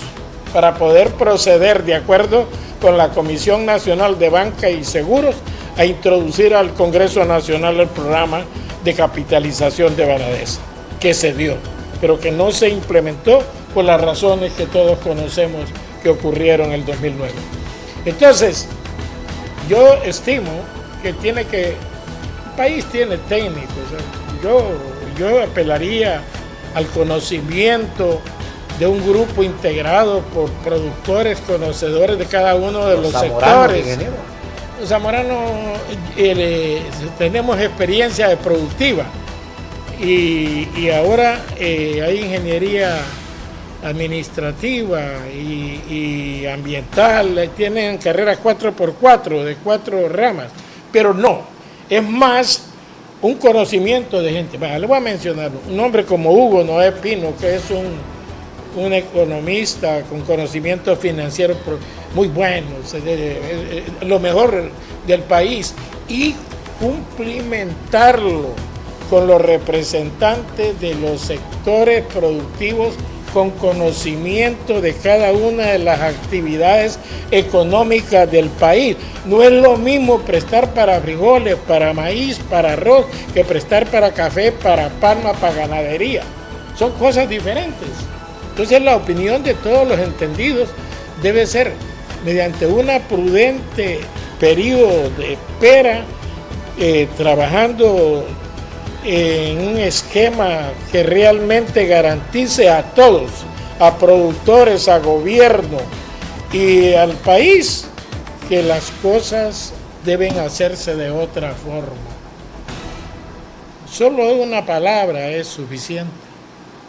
para poder proceder de acuerdo con la Comisión Nacional de Banca y Seguros a introducir al Congreso Nacional el programa de capitalización de Banadesa, que se dio, pero que no se implementó por las razones que todos conocemos que ocurrieron en el 2009. Entonces, yo estimo que el país tiene técnicos. Yo apelaría al conocimiento de un grupo integrado por productores, conocedores de cada uno de los sectores. Los zamoranos tenemos experiencia productiva y ahora hay ingeniería administrativa y ambiental, tienen carreras 4x4 de 4 ramas, pero no, es más un conocimiento de gente. Le voy a mencionar un hombre como Hugo Noé Pino, que es un economista con conocimiento financiero muy bueno, lo mejor del país, y cumplimentarlo con los representantes de los sectores productivos con conocimiento de cada una de las actividades económicas del país. No es lo mismo prestar para frijoles, para maíz, para arroz, que prestar para café, para palma, para ganadería. Son cosas diferentes. Entonces la opinión de todos los entendidos debe ser mediante una prudente periodo de espera, trabajando en un esquema que realmente garantice a todos, a productores, a gobierno y al país, que las cosas deben hacerse de otra forma. Solo una palabra es suficiente: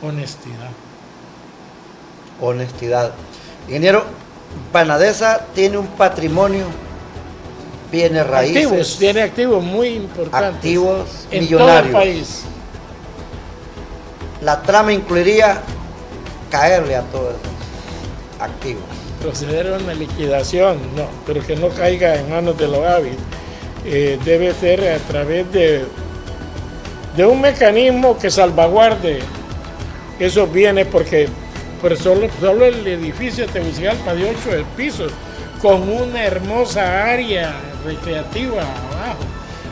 honestidad. Honestidad. Ingeniero, Banadesa tiene un patrimonio, bienes raíces. Tiene activos muy importantes. Activos en millonarios. todo el país. La trama incluiría caerle a todos esos activos. Proceder a una liquidación, no, pero que no caiga en manos de los hábiles. Debe ser a través de un mecanismo que salvaguarde esos bienes, porque solo el edificio de Tegucigalpa de 8 pisos, con una hermosa área recreativa abajo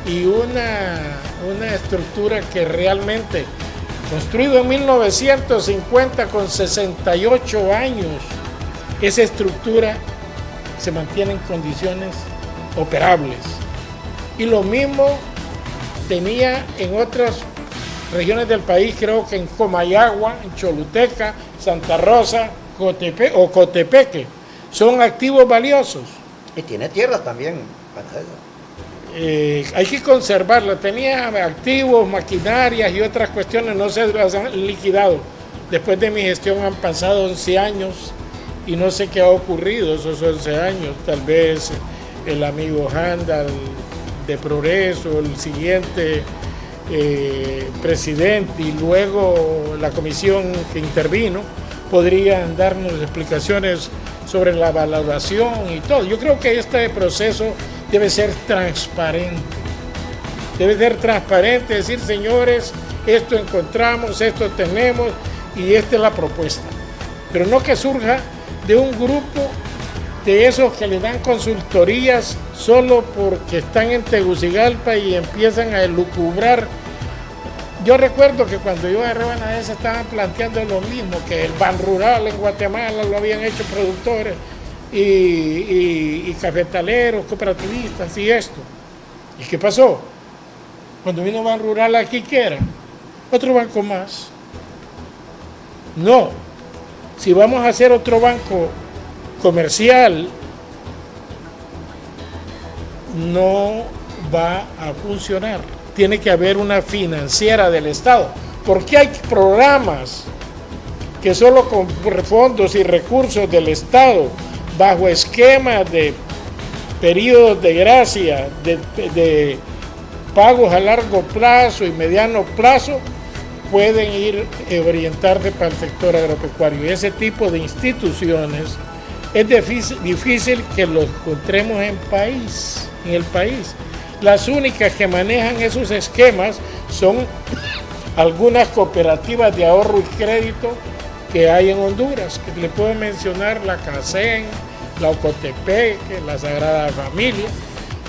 y una estructura que realmente, construido en 1950 con 68 años, esa estructura se mantiene en condiciones operables. Y lo mismo tenía en otras regiones del país, creo que en Comayagua, en Choluteca, Santa Rosa, Cotepeque. Son activos valiosos. Y tiene tierra también. Hay que conservarla. Tenía activos, maquinarias y otras cuestiones, no se las han liquidado. Después de mi gestión han pasado 11 años y no sé qué ha ocurrido esos 11 años. Tal vez el amigo Handal de Progreso, el siguiente presidente y luego la comisión que intervino podrían darnos explicaciones sobre la valoración y todo. Yo creo que este proceso debe ser transparente. Debe ser transparente, decir, señores, esto encontramos, esto tenemos y esta es la propuesta. Pero no que surja de un grupo de esos que le dan consultorías solo porque están en Tegucigalpa y empiezan a elucubrar. Yo recuerdo que cuando yo agarré Banadesa estaban planteando lo mismo, que el Ban Rural en Guatemala lo habían hecho productores y cafetaleros, cooperativistas y esto. ¿Y qué pasó? Cuando vino Ban Rural aquí, ¿qué era? Otro banco más. No, si vamos a hacer otro banco comercial, no va a funcionar. Tiene que haber una financiera del Estado, porque hay programas que solo con fondos y recursos del Estado, bajo esquemas de periodos de gracia, de pagos a largo plazo y mediano plazo, pueden ir orientarse para el sector agropecuario. Y ese tipo de instituciones es difícil que los encontremos en el país. Las únicas que manejan esos esquemas son algunas cooperativas de ahorro y crédito que hay en Honduras, que le puedo mencionar la CACEN, la Ocotepeque, la Sagrada Familia.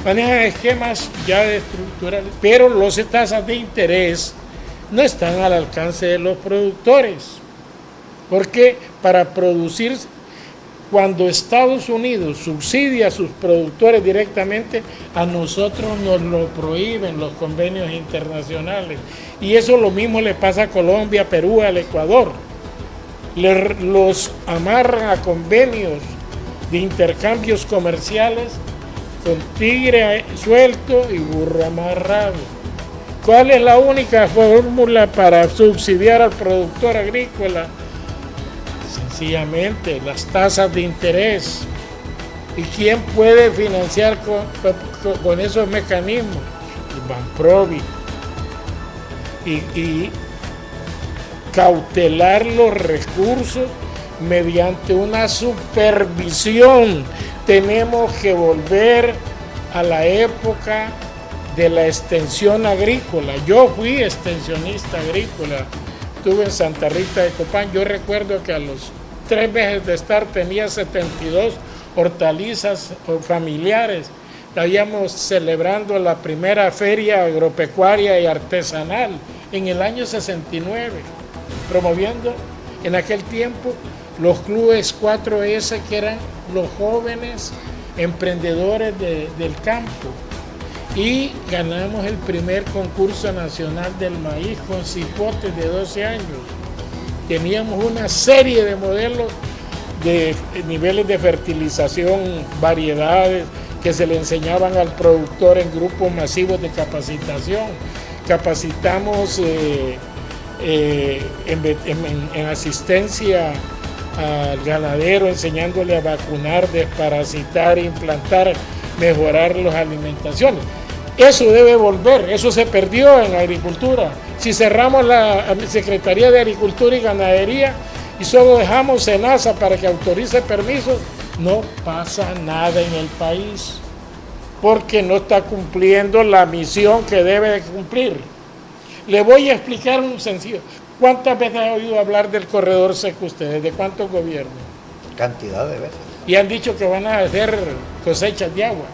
Manejan esquemas ya estructurales, pero las tasas de interés no están al alcance de los productores, porque para producir, cuando Estados Unidos subsidia a sus productores directamente, a nosotros nos lo prohíben los convenios internacionales. Y eso lo mismo le pasa a Colombia, Perú, al Ecuador. Los amarran a convenios de intercambios comerciales con tigre suelto y burro amarrado. ¿Cuál es la única fórmula para subsidiar al productor agrícola? Sencillamente las tasas de interés. ¿Y quién puede financiar con esos mecanismos? El Banprovi. Y cautelar los recursos mediante una supervisión. Tenemos que volver a la época de la extensión agrícola. Yo fui extensionista agrícola, estuve en Santa Rita de Copán. Yo recuerdo que a los 3 meses de estar tenía 72 hortalizas familiares. Estábamos celebrando la primera feria agropecuaria y artesanal en el año 69, promoviendo en aquel tiempo los clubes 4S, que eran los jóvenes emprendedores del campo. Y ganamos el primer concurso nacional del maíz con cipotes de 12 años. Teníamos una serie de modelos de niveles de fertilización, variedades que se le enseñaban al productor en grupos masivos de capacitación. Capacitamos en asistencia al ganadero, enseñándole a vacunar, desparasitar, implantar, mejorar las alimentaciones. Eso debe volver, eso se perdió en agricultura. Si cerramos la Secretaría de Agricultura y Ganadería y solo dejamos SENASA para que autorice permisos, no pasa nada en el país, porque no está cumpliendo la misión que debe de cumplir. Le voy a explicar un sencillo. ¿Cuántas veces han oído hablar del corredor seco ustedes? ¿De cuántos gobiernos? Cantidad de veces. Y han dicho que van a hacer cosechas de agua.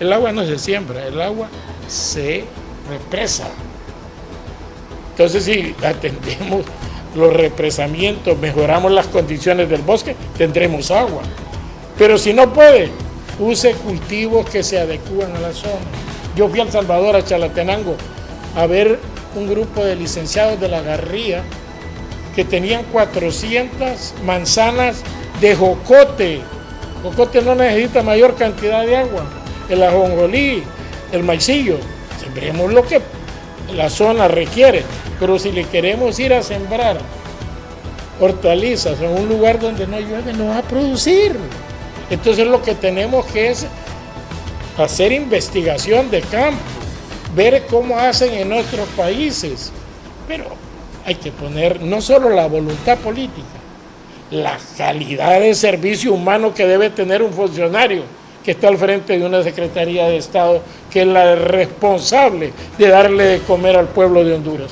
El agua no se siembra, el agua se represa. Entonces, si atendemos los represamientos, mejoramos las condiciones del bosque, tendremos agua. Pero si no puede, use cultivos que se adecúan a la zona. Yo fui a El Salvador, a Chalatenango, a ver un grupo de licenciados de la Garría que tenían 400 manzanas de jocote. Jocote no necesita mayor cantidad de agua. El ajonjolí, el maicillo, sembremos lo que la zona requiere, pero si le queremos ir a sembrar hortalizas en un lugar donde no llueve, no va a producir. Entonces lo que tenemos que es hacer investigación de campo, ver cómo hacen en otros países, pero hay que poner no solo la voluntad política, la calidad de servicio humano que debe tener un funcionario que está al frente de una Secretaría de Estado que es la responsable de darle de comer al pueblo de Honduras.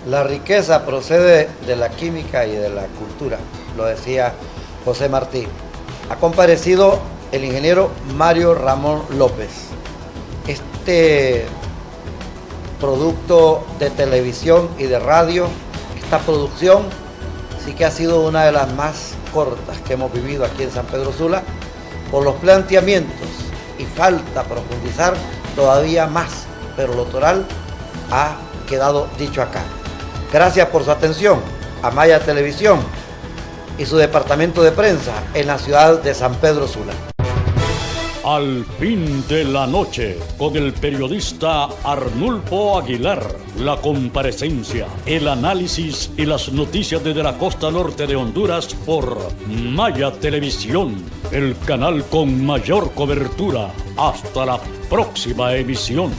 La riqueza procede de la química y de la cultura, lo decía José Martí. ha comparecido el ingeniero Mario Ramón López. Este producto de televisión y de radio, esta producción sí que ha sido una de las más cortas que hemos vivido aquí en San Pedro Sula, por los planteamientos, y falta profundizar todavía más, pero lo toral ha quedado dicho acá. Gracias por su atención a Maya Televisión y su departamento de prensa en la ciudad de San Pedro Sula. Al fin de la noche, con el periodista Arnulfo Aguilar, la comparecencia, el análisis y las noticias desde la costa norte de Honduras por Maya Televisión, el canal con mayor cobertura. Hasta la próxima emisión.